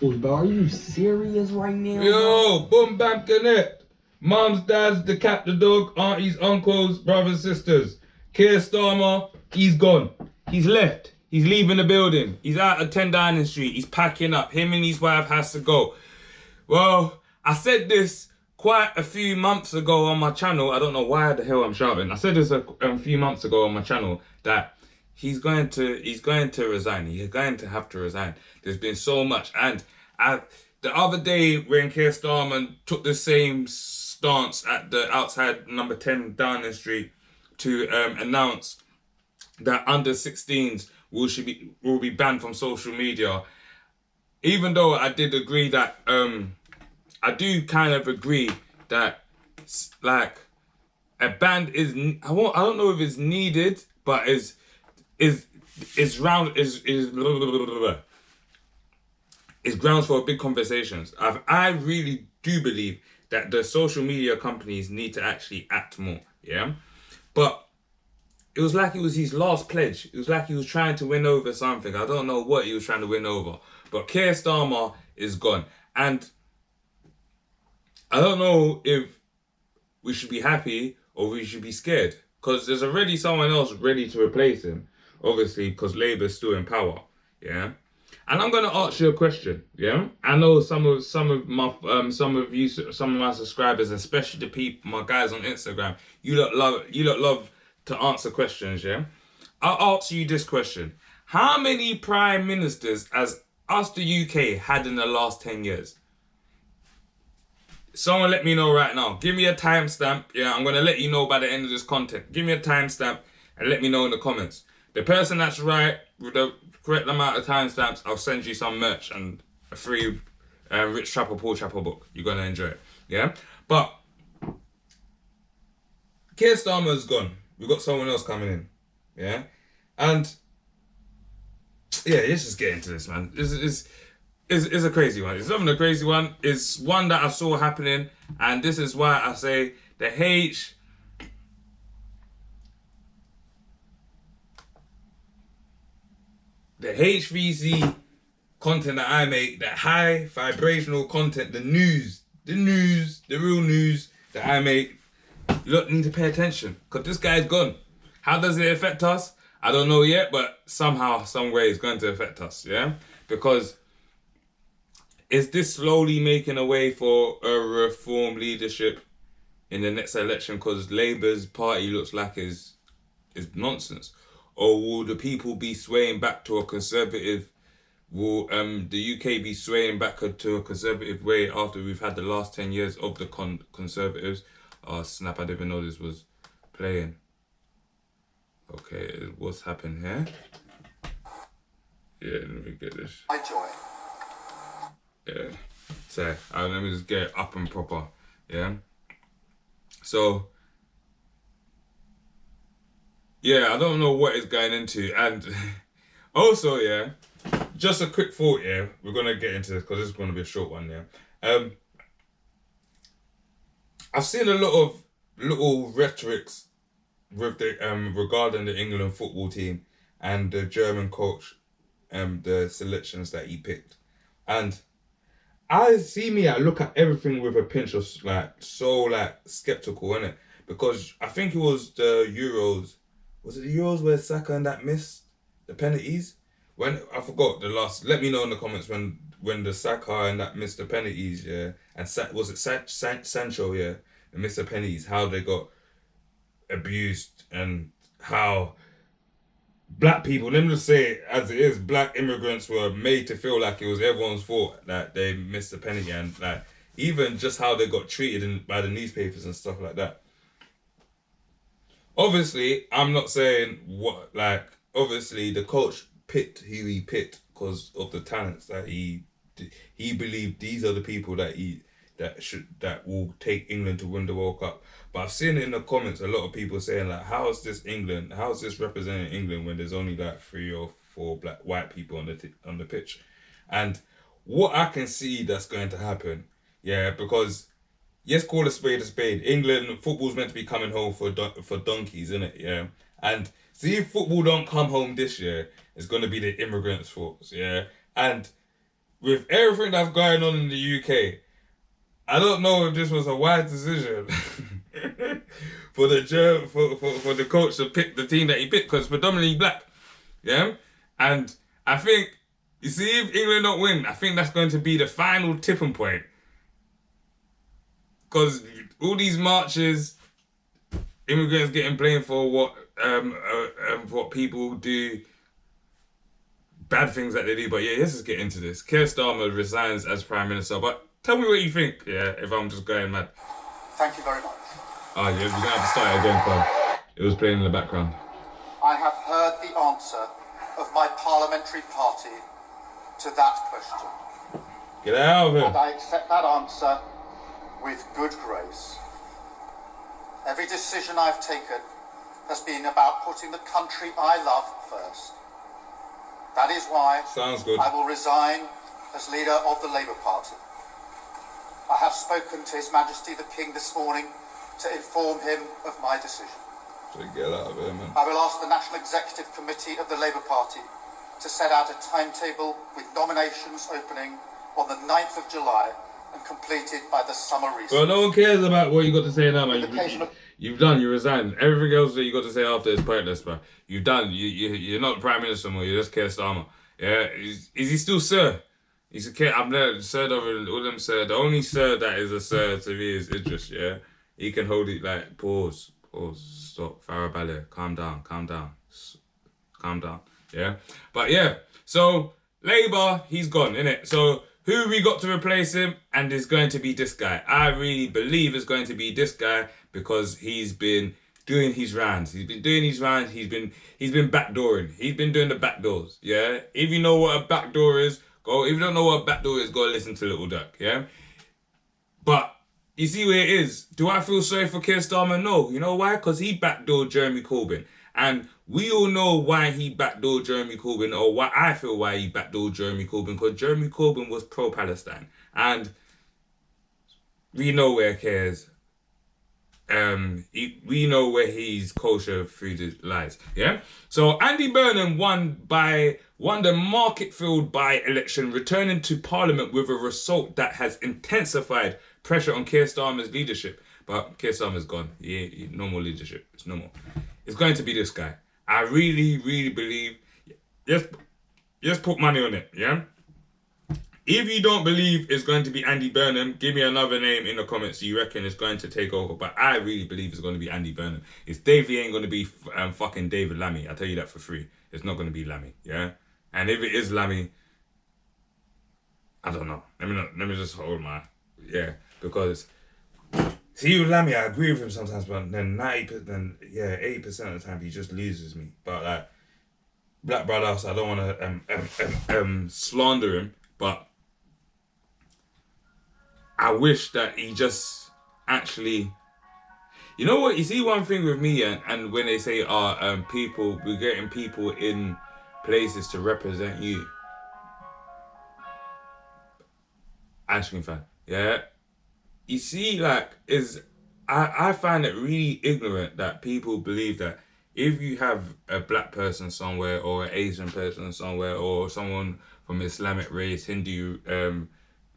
Bro, are you serious right now? Yo, boom bam connect. Mums, dads, the cat, the dog, aunties, uncles, brothers, sisters. Keir Starmer, he's gone. He's left. He's leaving the building. He's out of 10 Downing Street. He's packing up. Him and his wife has to go. Well, I said this quite a few months ago on my channel. I don't know why the hell I'm shouting. I said this a few months ago on my channel that he's going to resign. He's going to have to resign. There's been so much. And the other day when Keir Starmer took the same stance at the outside number 10 Downing Street to announce that under 16s will be banned from social media, even though I did agree that I do kind of agree that like a ban is I don't know if it's needed, but is grounds for big conversations. I really do believe that the social media companies need to actually act more, yeah? But it was like it was his last pledge. It was like he was trying to win over something. I don't know what he was trying to win over. But Keir Starmer is gone. And I don't know if we should be happy or we should be scared. Because there's already someone else ready to replace him. Obviously, because Labour's still in power, yeah? And I'm gonna ask you a question, yeah? I know some of my subscribers, especially the people, my guys on Instagram, you lot love to answer questions, yeah? I'll ask you this question: how many prime ministers has us, the UK, had in the last 10 years? Someone let me know right now. Give me a timestamp. Yeah, I'm gonna let you know by the end of this content. Give me a timestamp and let me know in the comments. The person that's right with the correct amount of timestamps, I'll send you some merch and a free Rich Trapper, Paul Trapper book. You're going to enjoy it. Yeah? But Keir Starmer's gone. We've got someone else coming in. Yeah? And yeah, let's just get into this, man. It's a crazy one. It's not even a crazy one. It's one that I saw happening. And this is why I say the HVC content that I make, that high vibrational content, the real news that I make, you lot need to pay attention, because this guy's gone. How does it affect us? I don't know yet, but somehow, some way it's going to affect us, yeah? Because is this slowly making a way for a reform leadership in the next election? Because Labour's party looks like is nonsense. Or will the people be swaying back to a conservative? Will the UK be swaying back to a conservative way after we've had the last 10 years of the Conservatives? Oh snap, I didn't even know this was playing. Okay, what's happened here? Yeah, let me get this. I joy. Yeah, so let me just get it up and proper, yeah? So, yeah, I don't know what it's going into. And also, yeah, just a quick thought, yeah, we're going to get into this because this is going to be a short one, yeah. I've seen a lot of little rhetorics with the regarding the England football team and the German coach, the selections that he picked. And I look at everything with a pinch of skeptical, innit? Because I think it was the Euros. Was it the Euros where Saka and that missed the penalties? When I forgot the last. Let me know in the comments when the Saka and that missed the penalties, yeah. And was it Sancho, yeah, that missed the penalties? How they got abused and how black people, let me just say it as it is, black immigrants were made to feel like it was everyone's fault that they missed the penalty, and like even just how they got treated by the newspapers and stuff like that. Obviously, I'm not saying obviously the coach picked who he picked because of the talents that he believed these are the people that will take England to win the World Cup. But I've seen in the comments a lot of people saying like, how is this representing England when there's only like 3 or 4 white people on the pitch? And what I can see that's going to happen, yeah, because yes, call a spade. England football's meant to be coming home for donkeys, isn't it? Yeah. And see, if football don't come home this year, it's going to be the immigrants' fault, yeah. And with everything that's going on in the UK, I don't know if this was a wise decision for the coach to pick the team that he picked, because it's predominantly black. Yeah? And I think, you see, if England don't win, I think that's going to be the final tipping point. Because all these marches, immigrants getting blamed for what people do, bad things that they do. But yeah, let's just get into this. Keir Starmer resigns as Prime Minister. But tell me what you think, yeah, if I'm just going mad. Thank you very much. Oh, yeah, we're going to have to start it again, Quan. It was playing in the background. I have heard the answer of my parliamentary party to that question. Get out of here. And I accept that answer with good grace. Every decision I've taken has been about putting the country I love first. That is why Sounds good. I will resign as leader of the Labour Party. I have spoken to His Majesty the King this morning to inform him of my decision. So get out of here, man. I will ask the National Executive Committee of the Labour Party to set out a timetable with nominations opening on the 9th of July and completed by the summer recess. Well, no one cares about what you got to say now, man. Occasional- You've done, you resigned. Everything else that you got to say after is pointless, bro. You've done. You're not the Prime Minister anymore. You're just Keir Starmer. Yeah? Is he still Sir? He's a Keir. I'm there, Sir over all them Sir. The only Sir that is a Sir to me is Idris, yeah? He can hold it like, pause, stop, Farabale, calm down, yeah? But yeah, so Labour, he's gone, innit? So who we got to replace him? And it's going to be this guy. I really believe it's going to be this guy because he's been doing his rounds. He's been backdooring. He's been doing the backdoors, yeah? If you know what a backdoor is, if you don't know what a backdoor is, go listen to Little Duck, yeah? But you see where it is. Do I feel sorry for Keir Starmer? No. You know why? Because he backdoored Jeremy Corbyn. And we all know why he backdoored Jeremy Corbyn, or why I feel why he backdoored Jeremy Corbyn, because Jeremy Corbyn was pro-Palestine. And we know where Keir's, we know where his kosher food lies, yeah? So Andy Burnham won the Marketfield by-election, returning to Parliament with a result that has intensified pressure on Keir Starmer's leadership. But Keir Starmer's gone. No more leadership. It's no more. It's going to be this guy. I really, really believe. Just put money on it, yeah? If you don't believe it's going to be Andy Burnham, give me another name in the comments you reckon it's going to take over. But I really believe it's going to be Andy Burnham. It's Davey ain't going to be fucking David Lammy. I'll tell you that for free. It's not going to be Lammy, yeah? And if it is Lammy, I don't know. Let me just hold my... Yeah, because... See, with Lammy, I agree with him sometimes, but then 80% of the time he just loses me. But like, Black Brother, so I don't want to slander him, but I wish that he just actually, you know what? You see, one thing with me and when they say, we're getting people in places to represent you. Ice cream fan, yeah. You see, like, I find it really ignorant that people believe that if you have a black person somewhere or an Asian person somewhere or someone from Islamic race, Hindu,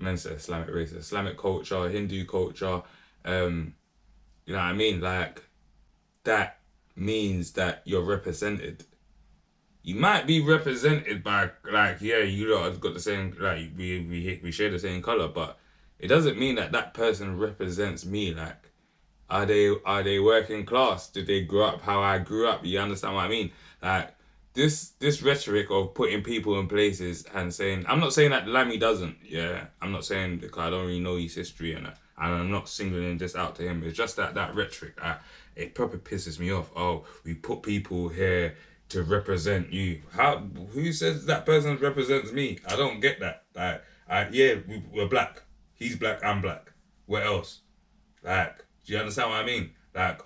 Islamic race, Islamic culture, Hindu culture, you know what I mean? Like, that means that you're represented. You might be represented by, like, yeah, you lot have got the same, like, we share the same colour, but it doesn't mean that that person represents me. Like, are they working class? Did they grow up how I grew up? You understand what I mean? Like, this rhetoric of putting people in places and saying, I'm not saying that Lammy doesn't, yeah. I'm not saying, because I don't really know his history and I'm not singling this out to him. It's just that rhetoric, it probably pisses me off. Oh, we put people here to represent you. Who says that person represents me? I don't get that. Like, we're black. He's black, I'm black. What else? Like, do you understand what I mean? Like,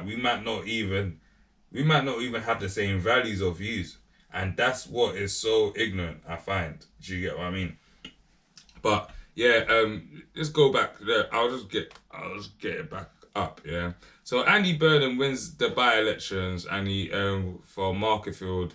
we might not even have the same values or views. And that's what is so ignorant, I find. Do you get what I mean? But yeah, let's go back there. I'll just get it back up, yeah. So Andy Burnham wins the by-elections and he for Marketfield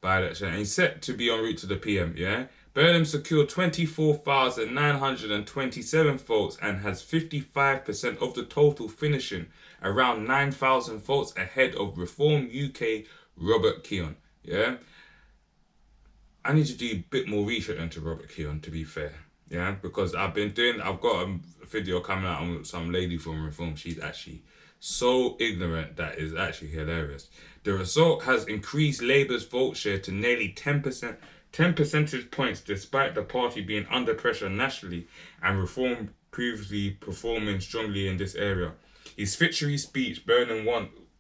by-election, and he's set to be en route to the PM, yeah? Burnham secured 24,927 votes and has 55% of the total, finishing around 9,000 votes ahead of Reform UK Robert Keown. Yeah, I need to do a bit more research into Robert Keown, to be fair. Yeah, because I've got a video coming out on some lady from Reform. She's actually so ignorant that is actually hilarious. The result has increased Labour's vote share to nearly 10%, 10 percentage points, despite the party being under pressure nationally and Reform previously performing strongly in this area. His victory speech, Burnham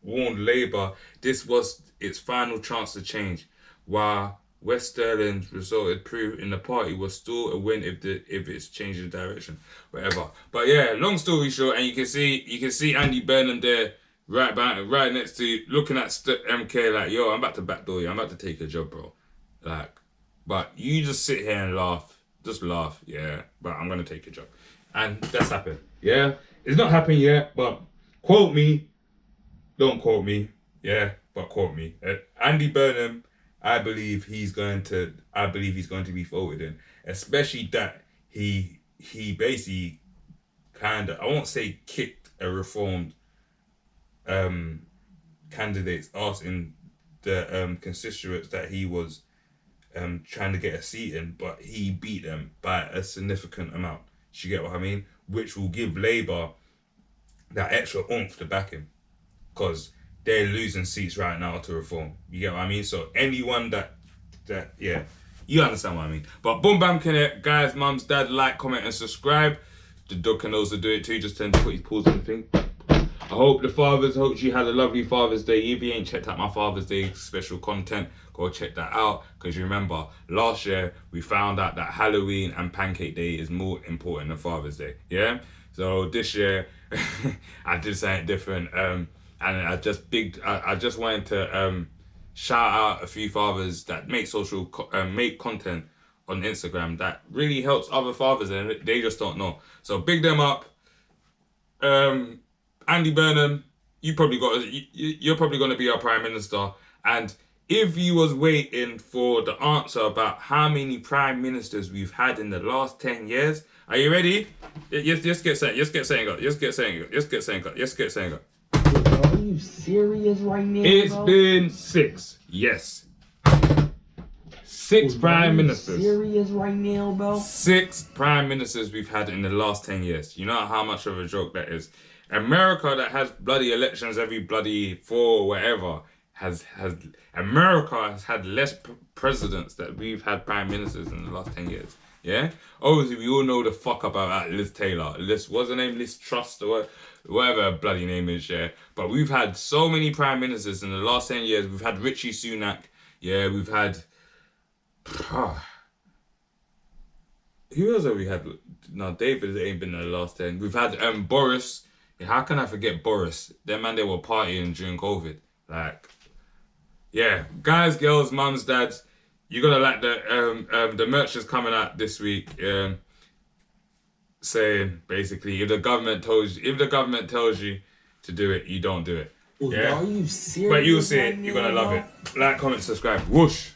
warned Labour this was its final chance to change, while West Sterling's resulted proof in the party was still a win if it's changing direction, whatever. But yeah, long story short, and you can see Andy Burnham there right next to looking at MK like, yo, I'm about to backdoor you, I'm about to take a job, bro. Like, but you just sit here and laugh, yeah. But I'm gonna take a job, and that's happened. Yeah, it's not happened yet, but quote me, don't quote me, yeah, but quote me. Andy Burnham. I believe he's going to be voted in, especially that he basically kind of, I won't say kicked a reformed candidate's ass in the constituents that he was trying to get a seat in, but he beat them by a significant amount. You get what I mean? Which will give Labour that extra oomph to back him, because they're losing seats right now to Reform. You get what I mean? So anyone that yeah, you understand what I mean. But boom bam connect, guys, mums, dad, like, comment and subscribe. The dog can also do it too, just tend to put his paws on the thing. I hope you had a lovely Father's Day. If you ain't checked out my Father's Day special content, go check that out. Because you remember, last year we found out that Halloween and Pancake Day is more important than Father's Day. Yeah? So this year, I did something different. And I just wanted to shout out a few fathers that make make content on Instagram that really helps other fathers, and they just don't know. So big them up. Andy Burnham, you're probably going to be our Prime Minister. And if you was waiting for the answer about how many Prime Ministers we've had in the last 10 years, are you ready? Yes, get saying up. Are you serious right now? It's been 6. Yes. 6 Prime Ministers. Serious right now, bro? 6 Prime Ministers we've had in the last 10 years. You know how much of a joke that is. America, that has bloody elections every bloody 4 whatever, America has had less presidents that we've had Prime Ministers in the last 10 years. Yeah? Obviously, we all know the fuck about that Liz Taylor. What's her name? Liz Truss or whatever her bloody name is, yeah? But we've had so many Prime Ministers in the last 10 years. We've had Richie Sunak. Yeah, we've had... who else have we had? No, David ain't been in the last 10. We've had Boris. Yeah, how can I forget Boris? Them man, they were partying during COVID. Like, yeah. Guys, girls, mums, dads, you're gonna like the merch is coming out this week, saying basically if the government tells you to do it, you don't do it. Yeah. Are you serious? But you'll see it, you're gonna love it. Like, comment, subscribe. Whoosh.